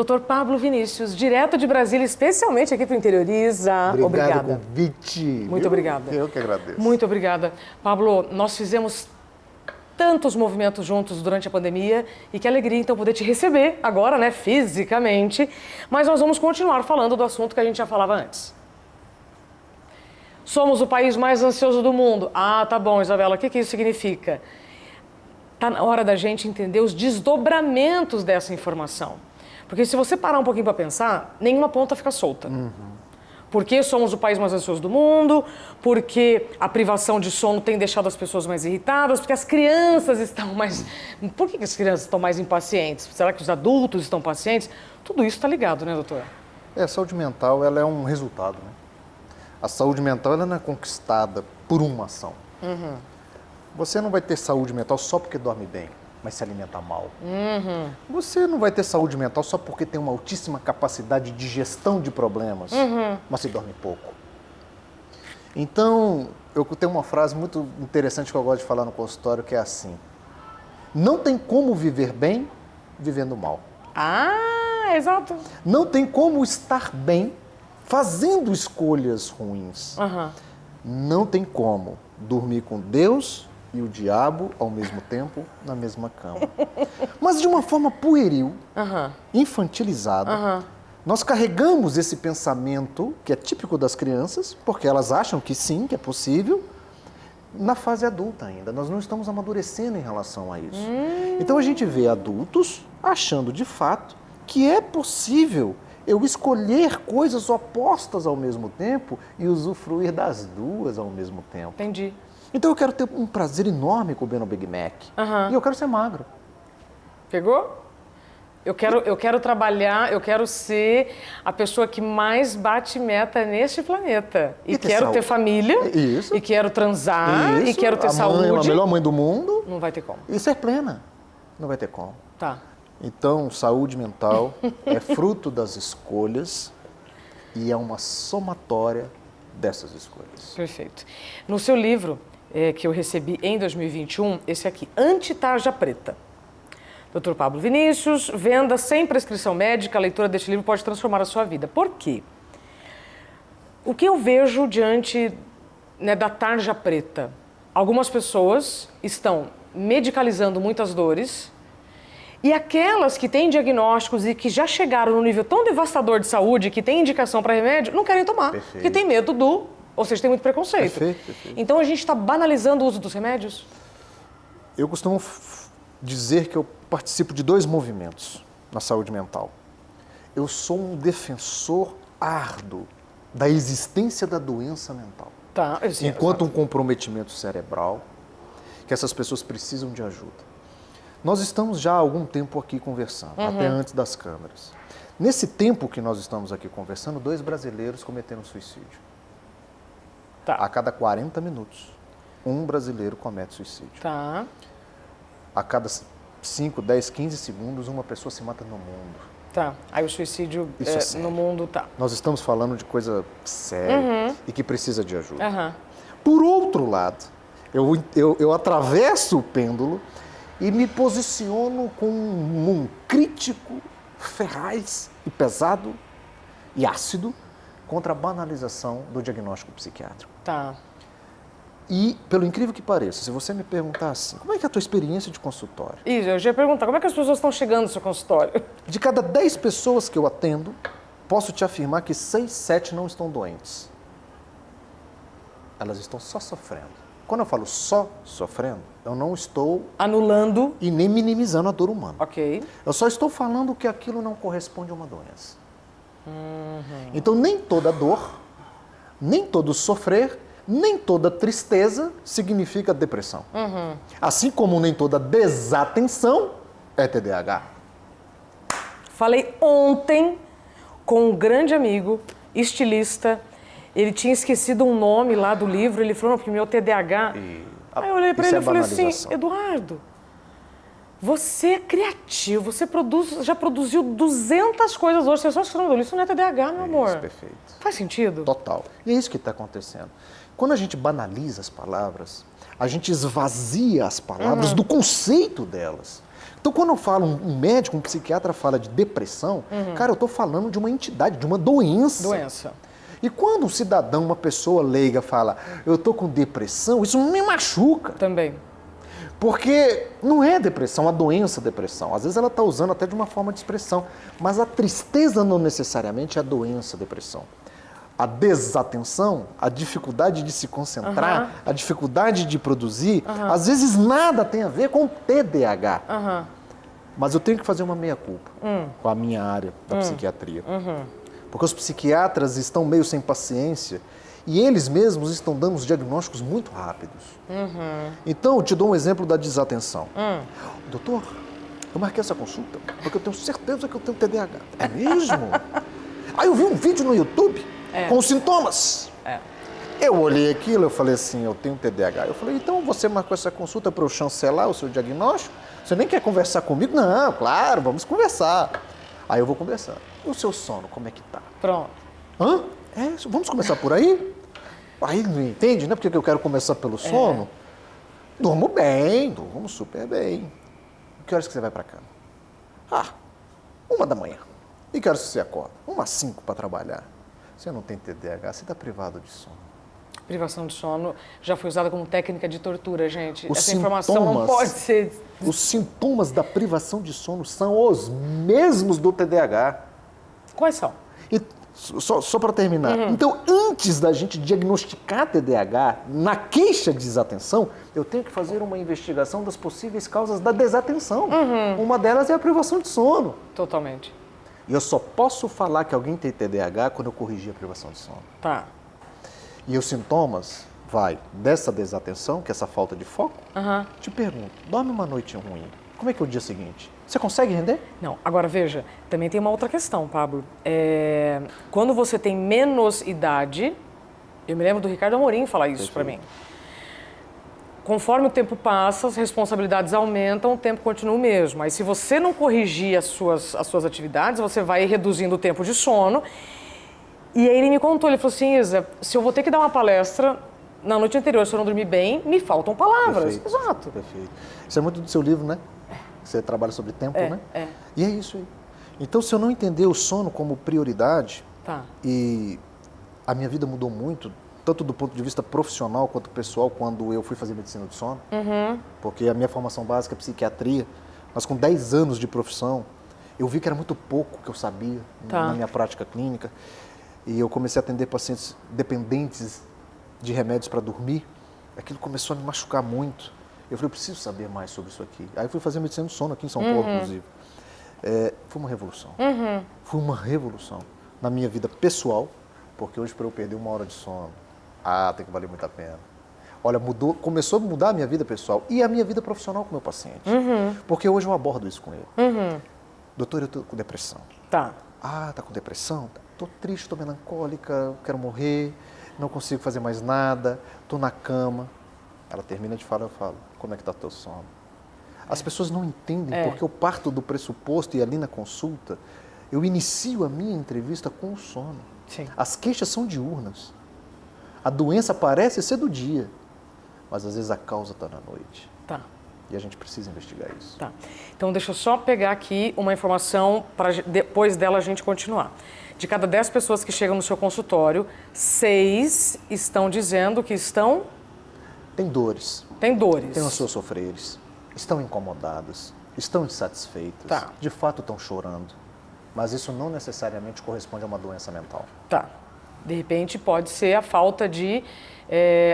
Dr. Pablo Vinícius, direto de Brasília, especialmente aqui para o Interioriza. Obrigado pelo convite. Muito obrigada. Eu que agradeço. Muito obrigada. Pablo, nós fizemos tantos movimentos juntos durante a pandemia e que alegria então poder te receber agora, né, fisicamente. Mas nós vamos continuar falando do assunto que a gente já falava antes. Somos o país mais ansioso do mundo. Ah, tá bom, Isabela, o que isso significa? Tá na hora da gente entender os desdobramentos dessa informação. Porque se você parar um pouquinho para pensar, nenhuma ponta fica solta. Porque somos o país mais ansioso do mundo, porque a privação de sono tem deixado as pessoas mais irritadas, porque as crianças estão mais... Por que as crianças estão mais impacientes? Será que os adultos estão pacientes? Tudo isso está ligado, né, doutor? A saúde mental, ela é um resultado, né? A saúde mental, ela não é conquistada por uma ação. Você não vai ter saúde mental só porque dorme bem, mas se alimenta mal. Você não vai ter saúde mental só porque tem uma altíssima capacidade de gestão de problemas, mas se dorme pouco. Então, eu tenho uma frase muito interessante que eu gosto de falar no consultório, que é assim: não tem como viver bem vivendo mal. Ah, exato. Não tem como estar bem fazendo escolhas ruins. Não tem como dormir com Deus e o diabo ao mesmo tempo na mesma cama. Mas de uma forma pueril, infantilizada, nós carregamos esse pensamento, que é típico das crianças, porque elas acham que sim, que é possível, na fase adulta ainda. Nós não estamos amadurecendo em relação a isso. Então a gente vê adultos achando de fato que é possível eu escolher coisas opostas ao mesmo tempo e usufruir das duas ao mesmo tempo. Entendi. Então eu quero ter um prazer enorme comendo um Big Mac. E eu quero ser magro. Pegou? Eu quero trabalhar, eu quero ser a pessoa que mais bate meta neste planeta. E quero ter família. Isso. E quero transar. E quero ter saúde. A melhor mãe do mundo. Não vai ter como. E ser plena. Não vai ter como. Tá. Então, saúde mental é fruto das escolhas e é uma somatória dessas escolhas. Perfeito. No seu livro, que eu recebi em 2021, esse aqui, Anti-Tarja Preta. Dr. Pablo Vinícius, venda sem prescrição médica, a leitura deste livro pode transformar a sua vida. Por quê? O que eu vejo diante, né, da tarja preta? Algumas pessoas estão medicalizando muitas dores e aquelas que têm diagnósticos e que já chegaram num nível tão devastador de saúde, que tem indicação para remédio, não querem tomar. Perfeito. Porque tem medo ou seja, tem muito preconceito. Perfeito. Então a gente está banalizando o uso dos remédios? Eu costumo dizer que eu participo de 2 movimentos na saúde mental. Eu sou um defensor árduo da existência da doença mental. Tá, enquanto um comprometimento cerebral, que essas pessoas precisam de ajuda. Nós estamos já há algum tempo aqui conversando, até antes das câmeras. Nesse tempo que nós estamos aqui conversando, 2 brasileiros cometeram suicídio. Tá. A cada 40 minutos, um brasileiro comete suicídio. Tá. A cada 5, 10, 15 segundos, uma pessoa se mata no mundo. Tá. Aí o suicídio Isso no mundo, tá. Nós estamos falando de coisa séria e que precisa de ajuda. Por outro lado, eu atravesso o pêndulo e me posiciono como um crítico feraz e pesado e ácido contra a banalização do diagnóstico psiquiátrico. Tá. E, pelo incrível que pareça, se você me perguntar assim, como é que é a tua experiência de consultório? Isso, eu já ia perguntar, como é que as pessoas estão chegando no seu consultório? De cada 10 pessoas que eu atendo, posso te afirmar que 6, 7 não estão doentes. Elas estão só sofrendo. Quando eu falo só sofrendo, eu não estou anulando e nem minimizando a dor humana. Ok. Eu só estou falando que aquilo não corresponde a uma doença. Então, nem toda dor, nem todo sofrer, nem toda tristeza significa depressão. Assim como nem toda desatenção é TDAH. Falei ontem com um grande amigo, estilista. Ele tinha esquecido um nome lá do livro. Ele falou, não, porque meu TDAH... Aí eu olhei para ele e falei assim, Eduardo, você é criativo, você já produziu 200 coisas hoje, você só escreveu, isso não é TDAH, meu amor. Isso, perfeito. Faz sentido? Total. E é isso que está acontecendo. Quando a gente banaliza as palavras, a gente esvazia as palavras do conceito delas. Então, quando eu falo, um médico, um psiquiatra fala de depressão, cara, eu estou falando de uma entidade, de uma doença. Doença. E quando um cidadão, uma pessoa leiga fala, eu estou com depressão, isso me machuca. Também. Porque não é depressão, a doença é depressão. Às vezes ela está usando até de uma forma de expressão. Mas a tristeza não necessariamente é a doença, a depressão. A desatenção, a dificuldade de se concentrar, a dificuldade de produzir, às vezes nada tem a ver com TDAH. Mas eu tenho que fazer uma meia-culpa com a minha área da psiquiatria. Porque os psiquiatras estão meio sem paciência e eles mesmos estão dando os diagnósticos muito rápidos. Então, eu te dou um exemplo da desatenção. Doutor, eu marquei essa consulta porque eu tenho certeza que eu tenho TDAH. É mesmo? Aí eu vi um vídeo no YouTube com os sintomas. Eu olhei aquilo, eu falei assim, eu tenho TDAH. Eu falei, então você marcou essa consulta para eu chancelar o seu diagnóstico? Você nem quer conversar comigo? Não, claro, vamos conversar. Aí eu vou conversar. E o seu sono, como é que tá? Pronto. Hã? Vamos começar por aí? Aí não entende, né? Porque eu quero começar pelo sono. Durmo bem, durmo super bem. Que horas que você vai para cama? 1h. E que horas que você acorda? 1h05 para trabalhar. Você não tem TDAH, você está privado de sono. Privação de sono já foi usada como técnica de tortura, gente. Essa informação não pode ser... Os sintomas da privação de sono são os mesmos do TDAH. Quais são? E só para terminar. Então, antes da gente diagnosticar TDAH, na queixa de desatenção, eu tenho que fazer uma investigação das possíveis causas da desatenção. Uma delas é a privação de sono. Totalmente. E eu só posso falar que alguém tem TDAH quando eu corrigir a privação de sono. Tá. E os sintomas, dessa desatenção, que é essa falta de foco, te pergunto, dorme uma noite ruim, como é que é o dia seguinte? Você consegue render? Não, agora veja, também tem uma outra questão, Pablo. Quando você tem menos idade, eu me lembro do Ricardo Amorim falar isso para mim. Conforme o tempo passa, as responsabilidades aumentam, o tempo continua o mesmo. Aí se você não corrigir as suas atividades, você vai reduzindo o tempo de sono. E aí ele me contou, ele falou assim, Isa, se eu vou ter que dar uma palestra na noite anterior, se eu não dormir bem, me faltam palavras. Perfeito. Exato. Perfeito. Isso é muito do seu livro, né? Você trabalha sobre tempo, né? E é isso aí. Então, se eu não entender o sono como prioridade, e a minha vida mudou muito, tanto do ponto de vista profissional quanto pessoal, quando eu fui fazer medicina do sono, porque a minha formação básica é psiquiatria, mas com 10 anos de profissão, eu vi que era muito pouco que eu sabia na minha prática clínica. E eu comecei a atender pacientes dependentes de remédios para dormir. Aquilo começou a me machucar muito. Eu falei, eu preciso saber mais sobre isso aqui. Aí eu fui fazer medicina do sono aqui em São Paulo, inclusive. Foi uma revolução. Foi uma revolução na minha vida pessoal, porque hoje para eu perder 1 hora de sono, tem que valer muito a pena. Olha, começou a mudar a minha vida pessoal e a minha vida profissional com o meu paciente. Porque hoje eu abordo isso com ele. Doutor, eu estou com depressão. Tá com depressão? Estou triste, estou melancólica, quero morrer, não consigo fazer mais nada, estou na cama. Ela termina de falar, eu falo, como é que está o teu sono? As pessoas não entendem porque eu parto do pressuposto e ali na consulta, eu inicio a minha entrevista com o sono. Sim. As queixas são diurnas. A doença parece ser do dia, mas às vezes a causa está na noite. Tá. E a gente precisa investigar isso. Tá. Então, deixa eu só pegar aqui uma informação para depois dela a gente continuar. De cada 10 pessoas que chegam no seu consultório, 6 estão dizendo que estão... Tem dores. Tem dores. Tem os seus sofreres. Estão incomodadas. Estão insatisfeitas. De fato estão chorando. Mas isso não necessariamente corresponde a uma doença mental. Tá. De repente pode ser a falta de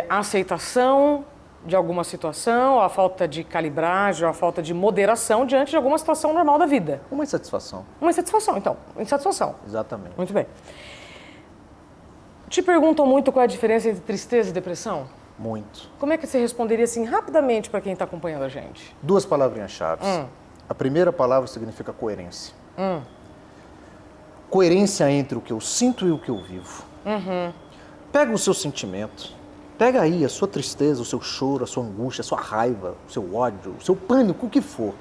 aceitação de alguma situação, ou a falta de calibragem, ou a falta de moderação diante de alguma situação normal da vida. Uma insatisfação. Uma insatisfação, então. Insatisfação. Exatamente. Muito bem. Te perguntam muito qual é a diferença entre tristeza e depressão? Muito. Como é que você responderia assim rapidamente para quem está acompanhando a gente? 2 palavrinhas-chave. A primeira palavra significa coerência. Coerência entre o que eu sinto e o que eu vivo. Pega o seu sentimento, pega aí a sua tristeza, o seu choro, a sua angústia, a sua raiva, o seu ódio, o seu pânico, o que for.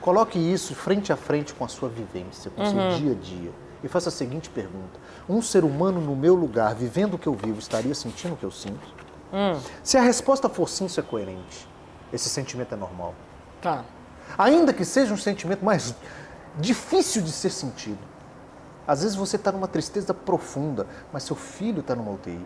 Coloque isso frente a frente com a sua vivência, com o seu dia a dia. E faça a seguinte pergunta. Um ser humano no meu lugar, vivendo o que eu vivo, estaria sentindo o que eu sinto? Se a resposta for sim, isso é coerente. Esse sentimento é normal. Tá. Ainda que seja um sentimento mais difícil de ser sentido. Às vezes você está numa tristeza profunda, mas seu filho está numa UTI.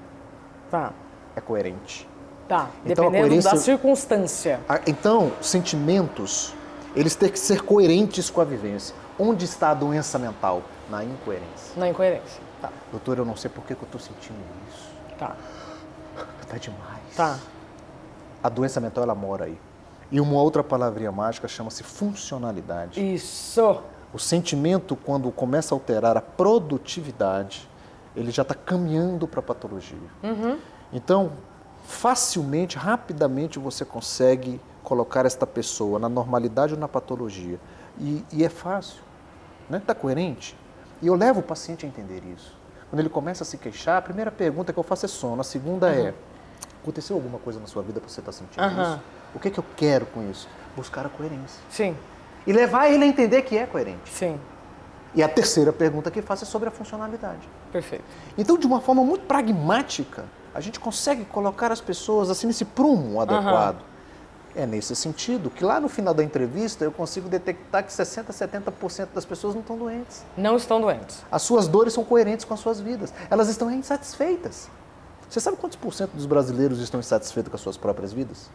Tá. É coerente. Tá. Então, a Dependendo coerência- da circunstância. Então, sentimentos, eles têm que ser coerentes com a vivência. Onde está a doença mental? Na incoerência. Na incoerência. Tá. Doutor, eu não sei por que eu estou sentindo isso. Tá. Tá demais. Tá. A doença mental, ela mora aí. E uma outra palavrinha mágica chama-se funcionalidade. Isso. O sentimento, quando começa a alterar a produtividade, ele já está caminhando para a patologia. Então, facilmente, rapidamente, você consegue colocar esta pessoa na normalidade ou na patologia. E é fácil, né? Está coerente. E eu levo o paciente a entender isso. Quando ele começa a se queixar, a primeira pergunta que eu faço é sono, a segunda é: aconteceu alguma coisa na sua vida para você estar sentindo isso? O que eu quero com isso? Buscar a coerência. Sim. E levar ele a entender que é coerente. Sim. E a terceira pergunta que faço é sobre a funcionalidade. Perfeito. Então, de uma forma muito pragmática, a gente consegue colocar as pessoas assim nesse prumo adequado. É nesse sentido que lá no final da entrevista eu consigo detectar que 60%, 70% das pessoas não estão doentes. Não estão doentes. As suas dores são coerentes com as suas vidas. Elas estão insatisfeitas. Você sabe quantos por cento dos brasileiros estão insatisfeitos com as suas próprias vidas?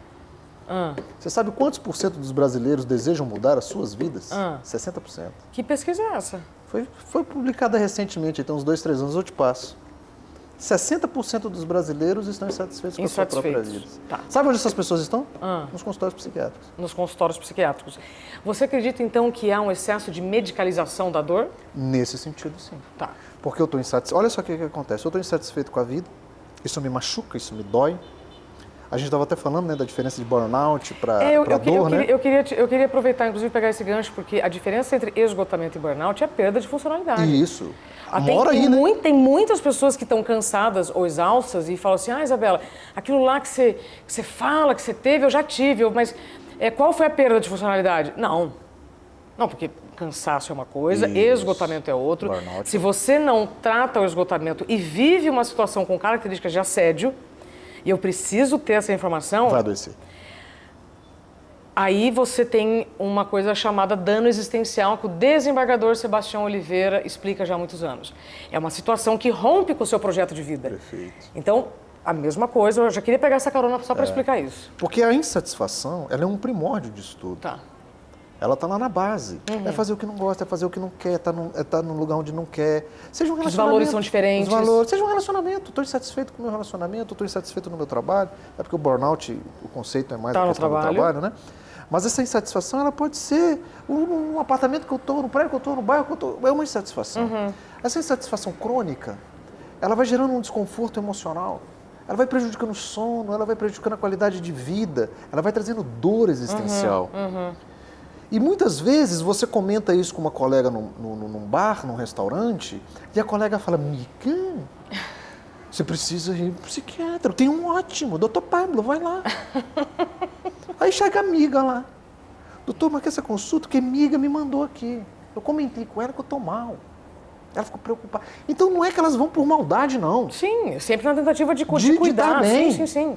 Você sabe quantos por cento dos brasileiros desejam mudar as suas vidas? 60%. Que pesquisa é essa? Foi publicada recentemente, então uns 2, 3 anos eu te passo. 60% dos brasileiros estão insatisfeitos com a sua própria vida. Tá. Sabe onde essas pessoas estão? Nos consultórios psiquiátricos. Nos consultórios psiquiátricos. Você acredita, então, que há um excesso de medicalização da dor? Nesse sentido, sim. Tá. Porque eu estou insatisfeito. Olha só o que acontece. Eu estou insatisfeito com a vida, isso me machuca, isso me dói. A gente estava até falando, né, da diferença de burnout para dor, né? Eu queria aproveitar, inclusive, pegar esse gancho, porque a diferença entre esgotamento e burnout é a perda de funcionalidade. Isso. Mora aí, né? Tem muitas pessoas que estão cansadas ou exaustas e falam assim: Isabela, aquilo lá que você fala, que você teve, eu já tive, mas qual foi a perda de funcionalidade? Não, porque cansaço é uma coisa, Isso. Esgotamento é outro. Burnout. Se você não trata o esgotamento e vive uma situação com características de assédio, e eu preciso ter essa informação, Vai adoecer. aí você tem uma coisa chamada dano existencial, que o desembargador Sebastião Oliveira explica já há muitos anos. É uma situação que rompe com o seu projeto de vida. Perfeito. Então, a mesma coisa, eu já queria pegar essa carona só para explicar isso. Porque a insatisfação, ela é um primórdio disso tudo. Tá. Ela está lá na base. É fazer o que não gosta, é fazer o que não quer, tá no lugar onde não quer. Seja um relacionamento. Os valores são diferentes. Os valores. Seja um relacionamento. Estou insatisfeito com o meu relacionamento, estou insatisfeito no meu trabalho. É porque o burnout, o conceito é mais Tá a no questão do trabalho. trabalho, né? Mas essa insatisfação, ela pode ser um apartamento que eu estou, no prédio que eu estou, no bairro que eu estou. É uma insatisfação. Essa insatisfação crônica, ela vai gerando um desconforto emocional. Ela vai prejudicando o sono, ela vai prejudicando a qualidade de vida, ela vai trazendo dor existencial. E muitas vezes você comenta isso com uma colega num bar, num restaurante, e a colega fala: Mica, você precisa ir para o psiquiatra, eu tenho um ótimo, doutor Pablo, vai lá. Aí chega a amiga lá: doutor, mas que essa consulta que a amiga me mandou aqui. Eu comentei com ela que eu estou mal. Ela ficou preocupada. Então não é que elas vão por maldade, não. Sim, sempre na tentativa de De cuidar. tá bem. Sim.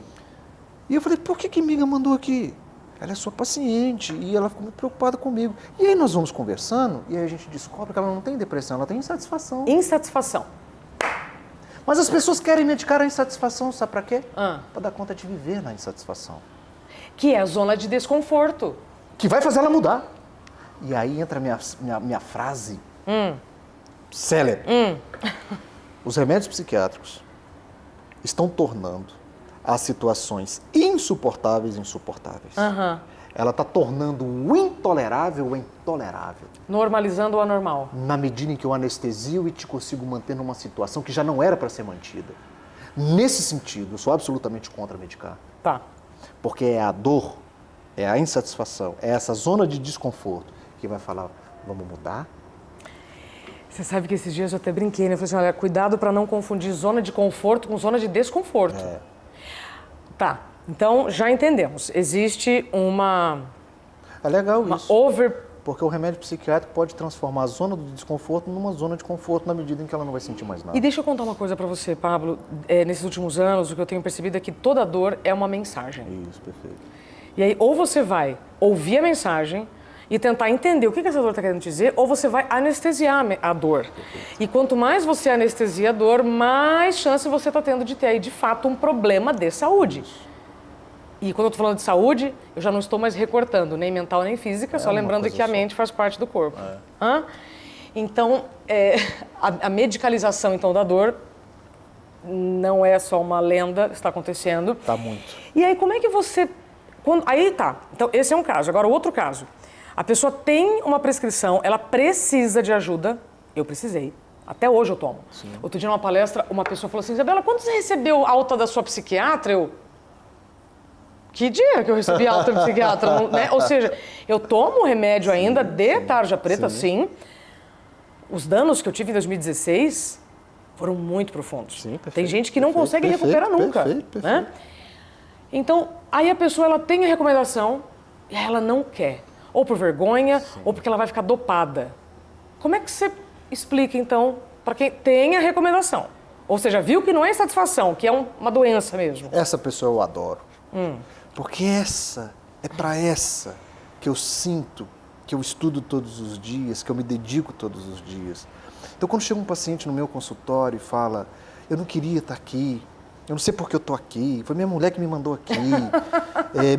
E eu falei: por que a amiga mandou aqui? Ela é sua paciente e ela ficou muito preocupada comigo. E aí nós vamos conversando e aí a gente descobre que ela não tem depressão, ela tem insatisfação. Insatisfação. Mas as pessoas querem medicar a insatisfação, sabe para quê? Ah. Para dar conta de viver na insatisfação. Que é a zona de desconforto. Que vai fazer ela mudar. E aí entra a minha frase célebre. Os remédios psiquiátricos estão tornando as situações insuportáveis insuportáveis. Ela está tornando o intolerável o intolerável. Normalizando o anormal. Na medida em que eu anestesio e te consigo manter numa situação que já não era para ser mantida. Nesse sentido, eu sou absolutamente contra medicar. Tá. Porque é a dor, é a insatisfação, é essa zona de desconforto que vai falar: vamos mudar? Você sabe que esses dias eu até brinquei, né? Eu falei assim: olha, cuidado para não confundir zona de conforto com zona de desconforto. Tá, então já entendemos. Existe uma É legal isso. over... Porque o remédio psiquiátrico pode transformar a zona do desconforto numa zona de conforto na medida em que ela não vai sentir mais nada. E deixa eu contar uma coisa para você, Pablo. Nesses últimos anos, o que eu tenho percebido é que toda dor é uma mensagem. Isso, perfeito. E aí, ou você vai ouvir a mensagem e tentar entender o que essa dor está querendo dizer, ou você vai anestesiar a dor. E quanto mais você anestesia a dor, mais chance você está tendo de ter aí, de fato, um problema de saúde. E quando eu estou falando de saúde, eu já não estou mais recortando, nem mental nem física, só lembrando que a mente faz parte do corpo. Então, a medicalização então, da dor não é só uma lenda, está acontecendo. Tá muito. E aí, como é que você... Aí tá, então esse é um caso. Agora, o outro caso. A pessoa tem uma prescrição, ela precisa de ajuda. Eu precisei. Até hoje eu tomo. Sim. Outro dia, numa palestra, uma pessoa falou assim, Isabela, quando você recebeu alta da sua psiquiatra? Que dia que eu recebi alta do psiquiatra? Né? Ou seja, eu tomo remédio ainda de tarja preta, sim. Os danos que eu tive em 2016 foram muito profundos. Sim, perfeito, tem gente que não consegue recuperar nunca. Perfeito. Né? Então, aí a pessoa ela tem a recomendação e ela não quer. Ou por vergonha, ou porque ela vai ficar dopada. Como é que você explica, então, para quem tem a recomendação? Ou seja, viu que não é insatisfação, que é uma doença mesmo. Essa pessoa eu adoro. Porque é para essa que eu sinto, que eu estudo todos os dias, que eu me dedico todos os dias. Então, quando chega um paciente no meu consultório e fala, eu não queria estar aqui, eu não sei por que eu estou aqui, foi minha mulher que me mandou aqui,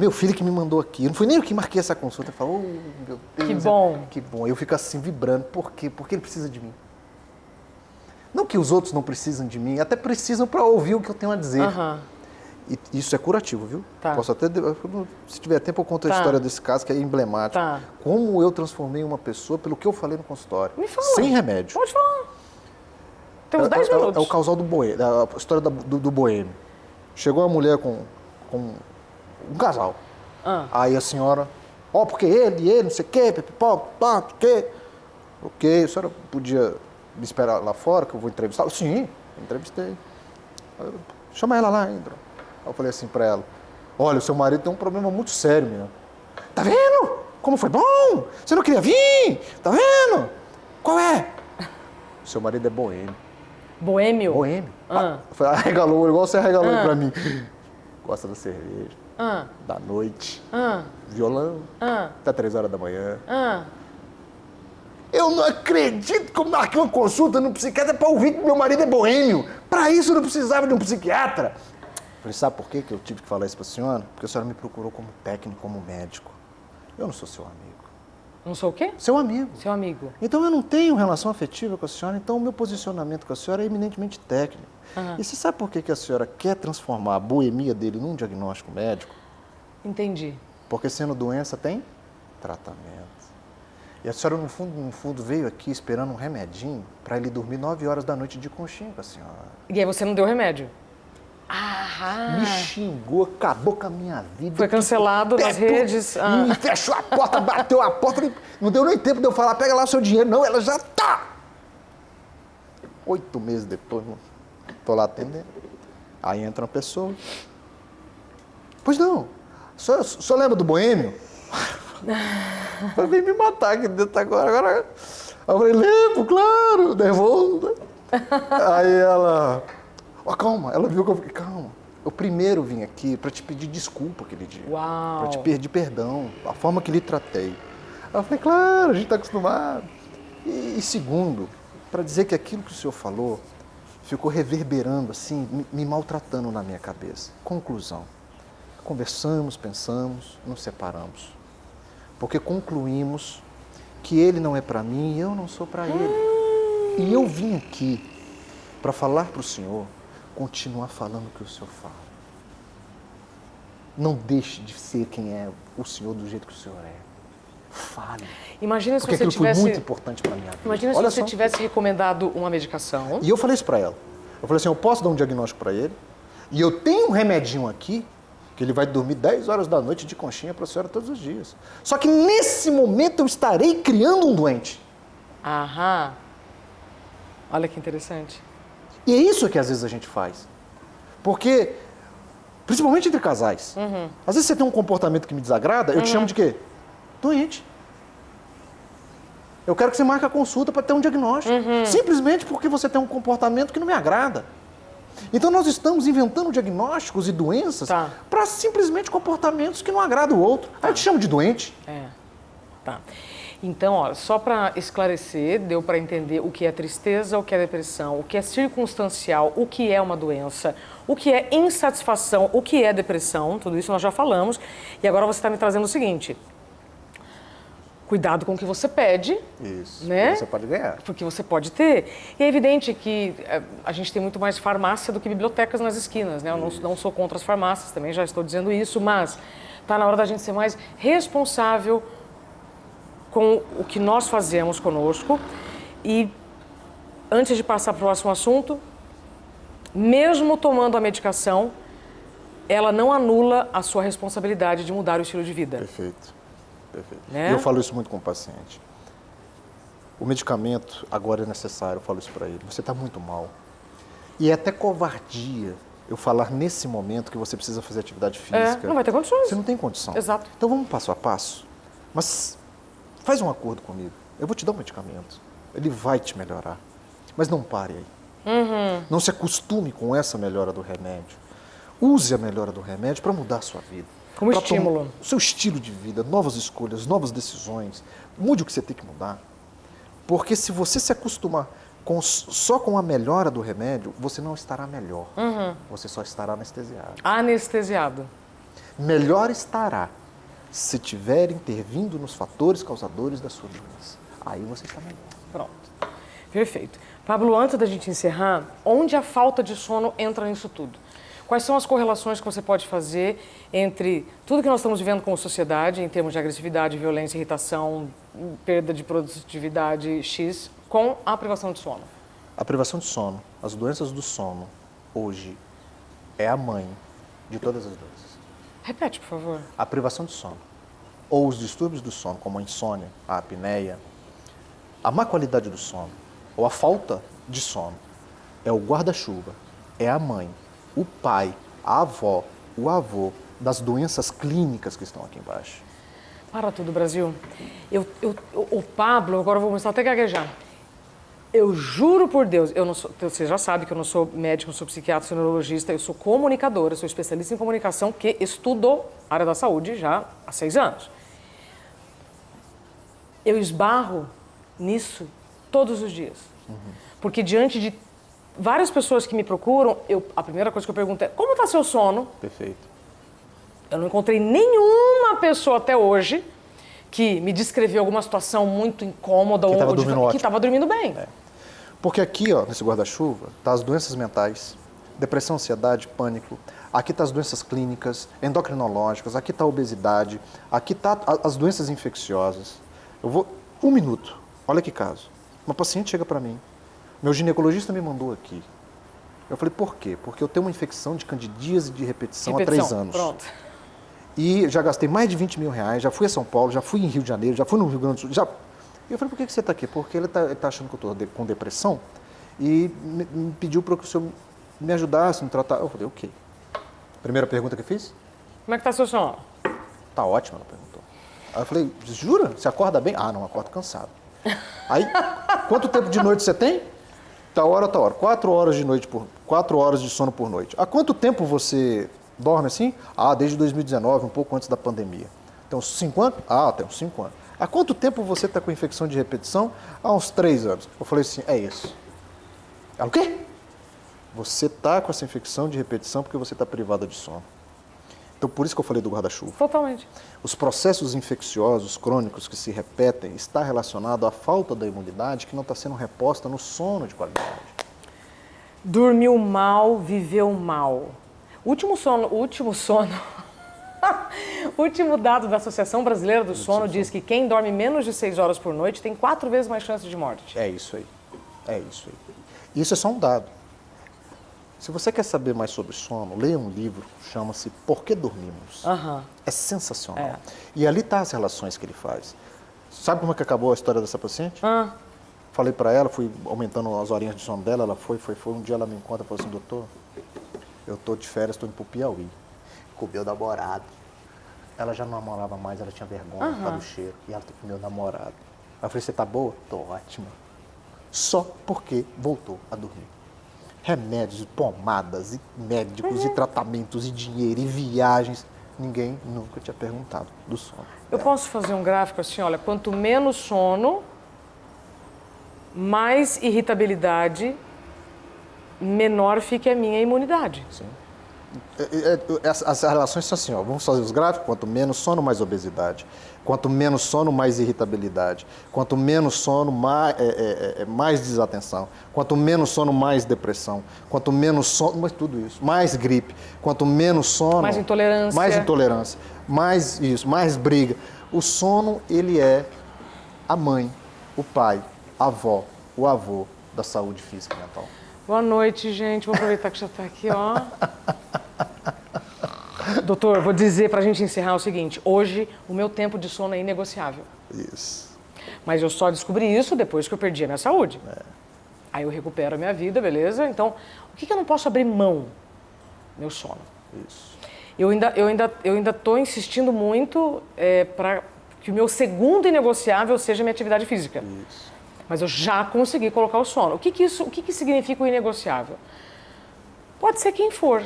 meu filho que me mandou aqui, não foi nem eu que marquei essa consulta. Eu falo, oh, meu Deus, que bom. Que bom. Eu fico assim vibrando, por quê? Porque ele precisa de mim. Não que os outros não precisam de mim, até precisam para ouvir o que eu tenho a dizer. E isso é curativo, viu? Tá. Posso até, se tiver tempo, eu conto a história desse caso, que é emblemático. Tá. Como eu transformei uma pessoa pelo que eu falei no consultório. Me fala. Sem remédio. Pode falar. Tem uns 10 minutos. É o causal do boêmio, a história do boêmio. Chegou uma mulher com um casal. Aí a senhora, porque ele, não sei o quê, ok, a senhora podia me esperar lá fora, que eu vou entrevistar? Sim, entrevistei. Chama ela lá, entra. Eu falei assim pra ela, olha, o seu marido tem um problema muito sério, menina. Tá vendo? Como foi bom? Você não queria vir? Tá vendo? Qual é? O seu marido é boêmio. Boêmio? Boêmio. Arregalou, igual você arregalou pra mim. Gosta da cerveja, da noite, violão, até 3 horas da manhã. Eu não acredito que eu marquei uma consulta no psiquiatra pra ouvir que meu marido é boêmio. Pra isso eu não precisava de um psiquiatra. Falei, sabe por que eu tive que falar isso pra senhora? Porque a senhora me procurou como técnico, como médico. Eu não sou seu amigo. Não sou o quê? Seu amigo. Seu amigo. Então eu não tenho relação afetiva com a senhora, então o meu posicionamento com a senhora é eminentemente técnico. E você sabe por que a senhora quer transformar a boemia dele num diagnóstico médico? Entendi. Porque sendo doença tem tratamento. E a senhora, no fundo, veio aqui esperando um remedinho para ele dormir 9 horas da noite de conchinha com a senhora. E aí você não deu remédio? Me xingou, acabou com a minha vida. Foi cancelado nas redes. Me fechou a porta, bateu a porta. Não deu nem tempo de eu falar, pega lá o seu dinheiro. Não, ela já tá. 8 meses depois, tô lá atendendo. Aí entra uma pessoa. Pois não, o senhor lembra do boêmio? Vai vir me matar aqui dentro agora. Aí eu falei, lembro, claro, nervoso. Aí ela... calma, ela viu que eu fiquei, calma. Eu primeiro vim aqui para te pedir desculpa aquele dia. Para te pedir perdão, a forma que lhe tratei. Aí eu falei, claro, a gente está acostumado. E segundo, para dizer que aquilo que o senhor falou ficou reverberando assim, me maltratando na minha cabeça. Conclusão, conversamos, pensamos, nos separamos. Porque concluímos que ele não é para mim e eu não sou para ele. E eu vim aqui para falar para o senhor continuar falando o que o senhor fala. Não deixe de ser quem é o senhor do jeito que o senhor é. Fale. Imagina se porque você aquilo tivesse... foi muito importante para minha vida. Imagina se você tivesse recomendado uma medicação. E eu falei isso para ela. Eu falei assim, eu posso dar um diagnóstico para ele e eu tenho um remedinho aqui que ele vai dormir 10 horas da noite de conchinha para a senhora todos os dias. Só que nesse momento eu estarei criando um doente. Olha que interessante. E é isso que às vezes a gente faz. Porque, principalmente entre casais, às vezes você tem um comportamento que me desagrada, eu te chamo de quê? Doente. Eu quero que você marque a consulta para ter um diagnóstico. Simplesmente porque você tem um comportamento que não me agrada. Então nós estamos inventando diagnósticos e doenças para simplesmente comportamentos que não agradam o outro. Aí eu te chamo de doente. Tá. Então, ó, só para esclarecer, deu para entender o que é tristeza, o que é depressão, o que é circunstancial, o que é uma doença, o que é insatisfação, o que é depressão, tudo isso nós já falamos. E agora você está me trazendo o seguinte: cuidado com o que você pede. Isso, né? você pode ganhar. Porque você pode ter. E é evidente que a gente tem muito mais farmácia do que bibliotecas nas esquinas, né? Eu não sou contra as farmácias, também já estou dizendo isso, mas está na hora da gente ser mais responsável com o que nós fazemos conosco. E antes de passar para o próximo assunto, mesmo tomando a medicação, ela não anula a sua responsabilidade de mudar o estilo de vida. Perfeito, perfeito. Né? E eu falo isso muito com o paciente. O medicamento agora é necessário, eu falo isso para ele. Você está muito mal. E é até covardia eu falar nesse momento que você precisa fazer atividade física. Não vai ter condições. Você não tem condição. Exato. Então vamos passo a passo. Mas faz um acordo comigo. Eu vou te dar um medicamento. Ele vai te melhorar. Mas não pare aí. Não se acostume com essa melhora do remédio. Use a melhora do remédio para mudar a sua vida. Como estímulo. O seu estilo de vida, novas escolhas, novas decisões. Mude o que você tem que mudar. Porque se você se acostumar só com a melhora do remédio, você não estará melhor. Você só estará anestesiado. Anestesiado. Melhor estará se tiver intervindo nos fatores causadores da sua doença. Aí você está melhor. Pronto. Perfeito. Pablo, antes da gente encerrar, onde a falta de sono entra nisso tudo? Quais são as correlações que você pode fazer entre tudo que nós estamos vivendo como sociedade, em termos de agressividade, violência, irritação, perda de produtividade X, com a privação de sono? A privação de sono, as doenças do sono, hoje, é a mãe de todas as doenças. Repete, por favor. A privação de sono, ou os distúrbios do sono, como a insônia, a apneia, a má qualidade do sono, ou a falta de sono, é o guarda-chuva, é a mãe, o pai, a avó, o avô das doenças clínicas que estão aqui embaixo. Para tudo, Brasil. O Pablo, agora eu vou começar até a gaguejar. Eu juro por Deus, eu não sou, você já sabe que eu não sou médico, não sou psiquiatra, sou neurologista, eu sou comunicadora, sou especialista em comunicação que estudou a área da saúde já há 6 anos. Eu esbarro nisso todos os dias. Porque diante de várias pessoas que me procuram, a primeira coisa que eu pergunto é: como está seu sono? Perfeito. Eu não encontrei nenhuma pessoa até hoje que me descreveu alguma situação muito incômoda Que estava ou dormindo ótimo. que estava dormindo bem. Porque aqui, ó, nesse guarda-chuva, tá as doenças mentais, depressão, ansiedade, pânico. Aqui tá as doenças clínicas, endocrinológicas, aqui tá a obesidade, aqui tá as doenças infecciosas. Eu vou 1 minuto. Olha que caso. Uma paciente chega para mim. Meu ginecologista me mandou aqui. Eu falei: por quê? Porque eu tenho uma infecção de candidíase de repetição há 3 anos. Pronto. E já gastei mais de 20 mil reais, já fui a São Paulo, já fui em Rio de Janeiro, já fui no Rio Grande do Sul. E eu falei: por que você está aqui? Porque ele tá achando que eu estou com depressão e me pediu para que o senhor me ajudasse, me tratar. Eu falei: ok. Primeira pergunta que eu fiz: Como é que está seu sono? tá ótimo, ela perguntou. Aí eu falei: jura? Você acorda bem? Ah, não, acordo cansado. Aí, quanto tempo de noite você tem? Tá hora. 4 horas de noite 4 horas de sono por noite. Há quanto tempo você dorme assim? Ah, desde 2019, um pouco antes da pandemia. Tem uns 5 anos? Ah, tem uns 5 anos. Há quanto tempo você está com infecção de repetição? Há uns 3 anos. Eu falei assim: é isso. Ela: o quê? Você está com essa infecção de repetição porque você está privada de sono. Então, por isso que eu falei do guarda-chuva. Totalmente. Os processos infecciosos crônicos que se repetem está relacionado à falta da imunidade que não está sendo reposta no sono de qualidade. Dormiu mal, viveu mal. O último dado da Associação Brasileira do Sono diz que quem dorme menos de 6 horas por noite tem 4 vezes mais chance de morte. É isso aí. É isso aí. Isso é só um dado. Se você quer saber mais sobre sono, leia um livro, chama-se Por que Dormimos. É sensacional. E ali tá as relações que ele faz. Sabe como é que acabou a história dessa paciente? Falei para ela, fui aumentando as horinhas de sono dela, ela foi. Um dia ela me encontra e falou assim: doutor, eu tô de férias, tô indo pro Piauí. Com o meu namorado. Ela já não namorava mais, ela tinha vergonha por causa do cheiro. E ela tá com o meu namorado. Aí eu falei: você tá boa? Tô ótima. Só porque voltou a dormir. Remédios, pomadas, e médicos, e tratamentos, e dinheiro, e viagens. Ninguém nunca tinha perguntado do sono. Eu posso fazer um gráfico assim, olha, quanto menos sono, mais irritabilidade, menor fica a minha imunidade. Sim. As relações são assim, ó, vamos fazer os gráficos, quanto menos sono, mais obesidade. Quanto menos sono, mais irritabilidade. Quanto menos sono, mais desatenção. Quanto menos sono, mais depressão. Quanto menos sono, mas tudo isso. Mais gripe. Quanto menos sono... Mais intolerância. Mais intolerância. Mais isso, mais briga. O sono, ele é a mãe, o pai, a avó, o avô da saúde física e mental. Boa noite, gente. Vou aproveitar que já está aqui, ó. Doutor, vou dizer pra gente encerrar o seguinte. Hoje, o meu tempo de sono é inegociável. Isso. Mas eu só descobri isso depois que eu perdi a minha saúde. Aí eu recupero a minha vida, beleza? Então, o que eu não posso abrir mão? Meu sono. Isso. Eu ainda tô insistindo muito para que o meu segundo inegociável seja a minha atividade física. Isso. Mas eu já consegui colocar o sono. O que significa o inegociável? Pode ser quem for.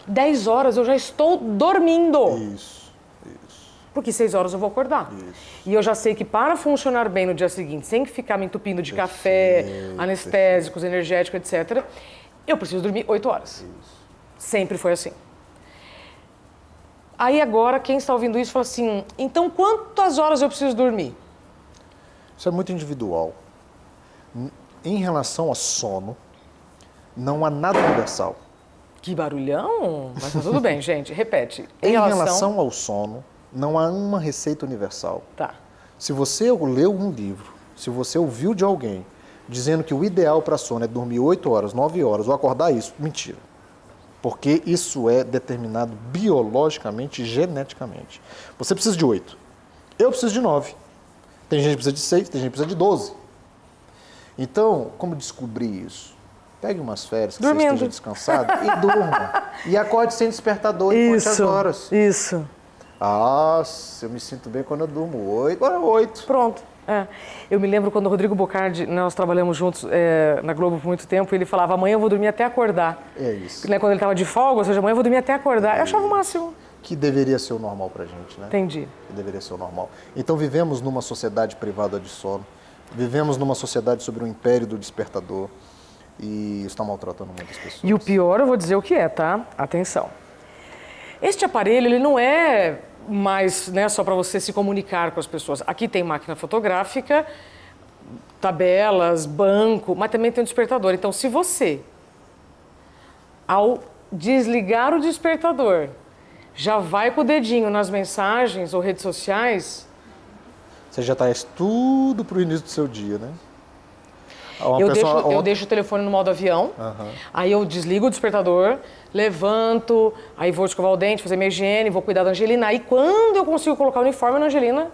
10 horas eu já estou dormindo. Isso. Porque 6 horas eu vou acordar. Isso. E eu já sei que para funcionar bem no dia seguinte, sem ficar me entupindo de café, anestésicos, energéticos, etc., eu preciso dormir 8 horas. Isso. Sempre foi assim. Aí agora, quem está ouvindo isso fala assim, então quantas horas eu preciso dormir? Isso é muito individual. Em relação a sono, não há nada universal. Que barulhão! Mas tá tudo bem, gente. Repete. Em relação ao sono, não há uma receita universal. Tá. Se você leu um livro, se você ouviu de alguém dizendo que o ideal para sono é dormir 8 horas, 9 horas ou acordar isso, mentira. Porque isso é determinado biologicamente e geneticamente. Você precisa de 8. Eu preciso de 9. Tem gente que precisa de 6, tem gente que precisa de 12. Então, como descobrir isso? Pegue umas férias que você esteja descansado e durma. E acorde sem despertador e conte as horas. Isso. Ah, eu me sinto bem quando eu durmo 8. Agora 8. Pronto. Eu me lembro quando o Rodrigo Bocardi, nós trabalhamos juntos na Globo por muito tempo, ele falava, amanhã eu vou dormir até acordar. É isso. Quando ele estava de folga, ou seja, amanhã eu vou dormir até acordar. Eu achava o máximo. Que deveria ser o normal pra gente, né? Entendi. Que deveria ser o normal. Então vivemos numa sociedade privada de sono, vivemos numa sociedade sobre o império do despertador e isso está maltratando muitas pessoas. E o pior, eu vou dizer o que é, tá? Atenção. Este aparelho, ele não é mais só para você se comunicar com as pessoas. Aqui tem máquina fotográfica, tabelas, banco, mas também tem um despertador. Então, se você, ao desligar o despertador, já vai com o dedinho nas mensagens ou redes sociais... Você já traz tudo para o início do seu dia, né? Eu deixo o telefone no modo avião, aí eu desligo o despertador, levanto, aí vou escovar o dente, fazer minha higiene, vou cuidar da Angelina. Aí quando eu consigo colocar o uniforme na Angelina,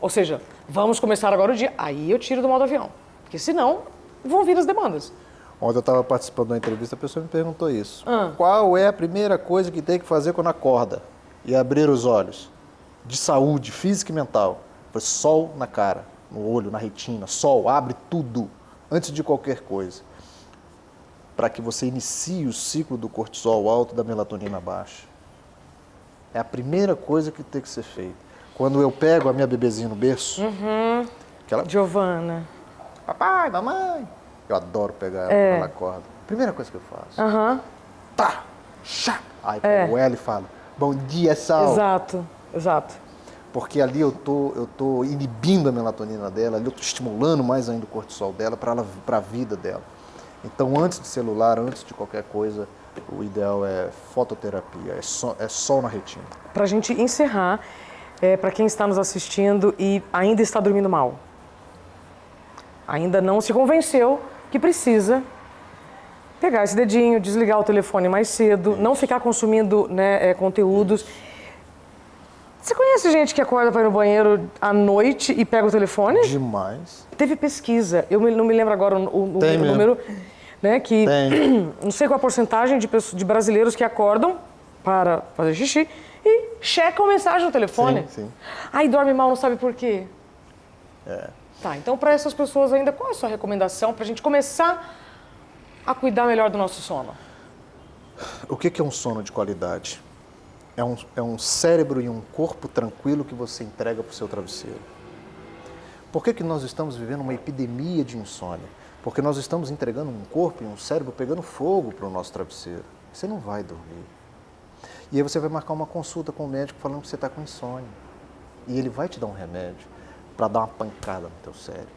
ou seja, vamos começar agora o dia, aí eu tiro do modo avião. Porque senão vão vir as demandas. Ontem eu estava participando de uma entrevista, a pessoa me perguntou isso. Qual é a primeira coisa que tem que fazer quando acorda e abrir os olhos? De saúde física e mental. Foi sol na cara, no olho, na retina, sol, abre tudo. Antes de qualquer coisa, para que você inicie o ciclo do cortisol alto e da melatonina baixa. É a primeira coisa que tem que ser feita. Quando eu pego a minha bebezinha no berço, aquela... Giovana. Papai, mamãe. Eu adoro pegar ela quando ela acorda. Primeira coisa que eu faço. Tá, chá. Aí pego ela e falo, bom dia, Sal. Exato. Porque ali eu tô inibindo a melatonina dela, ali eu tô estimulando mais ainda o cortisol dela para a vida dela. Então, antes de celular, antes de qualquer coisa, o ideal é fototerapia, é sol na retina. Para a gente encerrar, para quem está nos assistindo e ainda está dormindo mal, ainda não se convenceu que precisa pegar esse dedinho, desligar o telefone mais cedo, não ficar consumindo conteúdos. Você conhece gente que acorda para ir no banheiro à noite e pega o telefone? Demais. Teve pesquisa, eu não me lembro agora o número, que não sei qual a porcentagem de brasileiros que acordam para fazer xixi e checam mensagem no telefone. Sim. Aí dorme mal, não sabe por quê. Tá, então para essas pessoas ainda, qual é a sua recomendação para a gente começar a cuidar melhor do nosso sono? O que é um sono de qualidade? É um cérebro e um corpo tranquilo que você entrega para o seu travesseiro. Por que nós estamos vivendo uma epidemia de insônia? Porque nós estamos entregando um corpo e um cérebro pegando fogo para o nosso travesseiro. Você não vai dormir. E aí você vai marcar uma consulta com o médico falando que você está com insônia. E ele vai te dar um remédio para dar uma pancada no teu cérebro.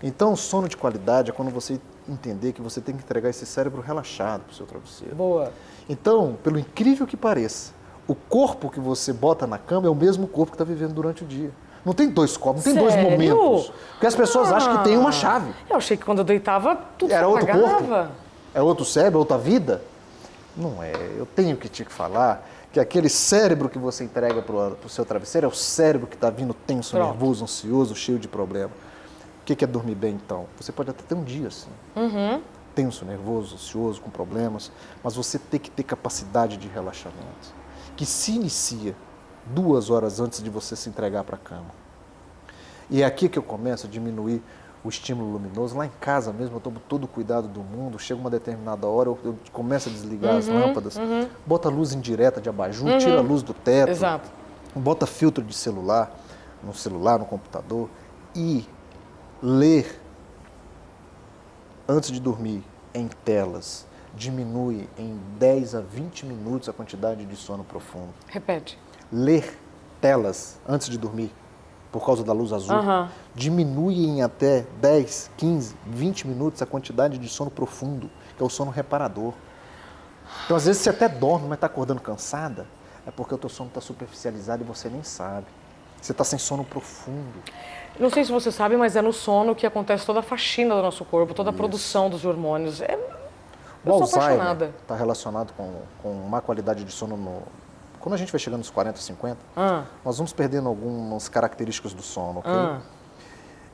Então, sono de qualidade é quando você entender que você tem que entregar esse cérebro relaxado para o seu travesseiro. Boa. Então, pelo incrível que pareça, o corpo que você bota na cama é o mesmo corpo que está vivendo durante o dia. Não tem dois corpos, não tem dois momentos. Porque as pessoas acham que tem uma chave. Eu achei que quando eu deitava, tudo Era outro apagava. corpo? É outro cérebro, outra vida? Não é. Eu tenho que te falar que aquele cérebro que você entrega para o seu travesseiro é o cérebro que está vindo tenso, nervoso, ansioso, cheio de problema. O que é dormir bem, então? Você pode até ter um dia assim. Tenso, nervoso, ansioso, com problemas, mas você tem que ter capacidade de relaxamento, que se inicia 2 horas antes de você se entregar para a cama. E é aqui que eu começo a diminuir o estímulo luminoso. Lá em casa mesmo, eu tomo todo o cuidado do mundo, chega uma determinada hora, eu começo a desligar as lâmpadas, bota luz indireta de abajur, tira a luz do teto, Exato. bota filtro de celular, no computador, e ler antes de dormir em telas diminui em 10 a 20 minutos a quantidade de sono profundo. Repete. Ler telas antes de dormir, por causa da luz azul, diminui em até 10, 15, 20 minutos a quantidade de sono profundo, que é o sono reparador. Então, às vezes, você até dorme, mas está acordando cansada, é porque o teu sono está superficializado e você nem sabe. Você está sem sono profundo. Não sei se você sabe, mas é no sono que acontece toda a faxina do nosso corpo, toda a produção dos hormônios. O Eu sou Alzheimer apaixonada. está relacionado com má qualidade de sono Quando a gente vai chegando nos 40, 50, nós vamos perdendo algumas características do sono, ok?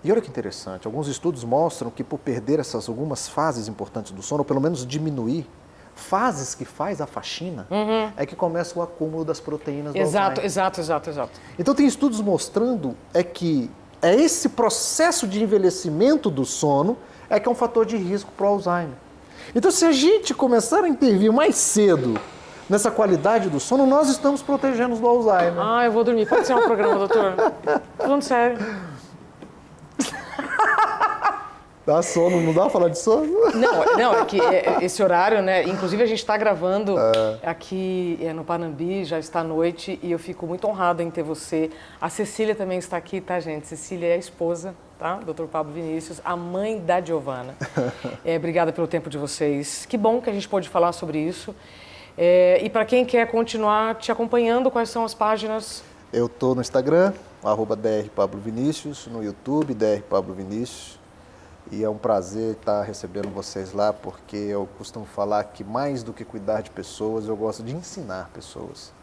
E olha que interessante, alguns estudos mostram que por perder essas algumas fases importantes do sono, ou pelo menos diminuir, fases que faz a faxina, é que começa o acúmulo das proteínas do Alzheimer. Exato. Então tem estudos mostrando que é esse processo de envelhecimento do sono é que é um fator de risco para o Alzheimer. Então se a gente começar a intervir mais cedo nessa qualidade do sono, nós estamos protegendo do Alzheimer. Eu vou dormir. Pode ser um programa, doutor? Falando sério. Dá sono, não dá pra falar de sono? Não, é que esse horário, né? Inclusive a gente está gravando aqui no Panambi, já está à noite, e eu fico muito honrada em ter você. A Cecília também está aqui, tá, gente? Cecília é a esposa, tá? Dr. Pablo Vinícius, a mãe da Giovana. Obrigada pelo tempo de vocês. Que bom que a gente pôde falar sobre isso. E para quem quer continuar te acompanhando, quais são as páginas? Eu estou no Instagram, @drpablovinicius, no YouTube, drpablovinicius. E é um prazer estar recebendo vocês lá, porque eu costumo falar que mais do que cuidar de pessoas, eu gosto de ensinar pessoas.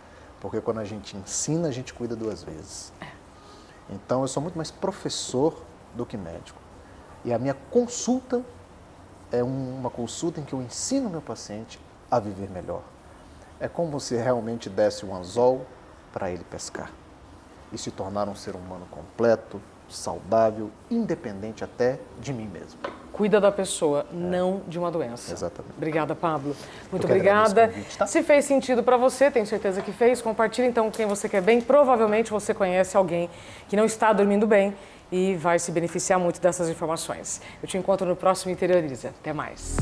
Porque quando a gente ensina, a gente cuida 2 vezes. Então eu sou muito mais professor do que médico. E a minha consulta é uma consulta em que eu ensino o meu paciente a viver melhor. É como se realmente desse um anzol para ele pescar e se tornar um ser humano completo, saudável, independente até de mim mesmo. Cuida da pessoa, não de uma doença. Exatamente. Obrigada, Pablo. Muito Eu que agradeço obrigada. o convite, tá? Se fez sentido para você, tenho certeza que fez, compartilhe então com quem você quer bem. Provavelmente você conhece alguém que não está dormindo bem e vai se beneficiar muito dessas informações. Eu te encontro no próximo Interioriza. Até mais.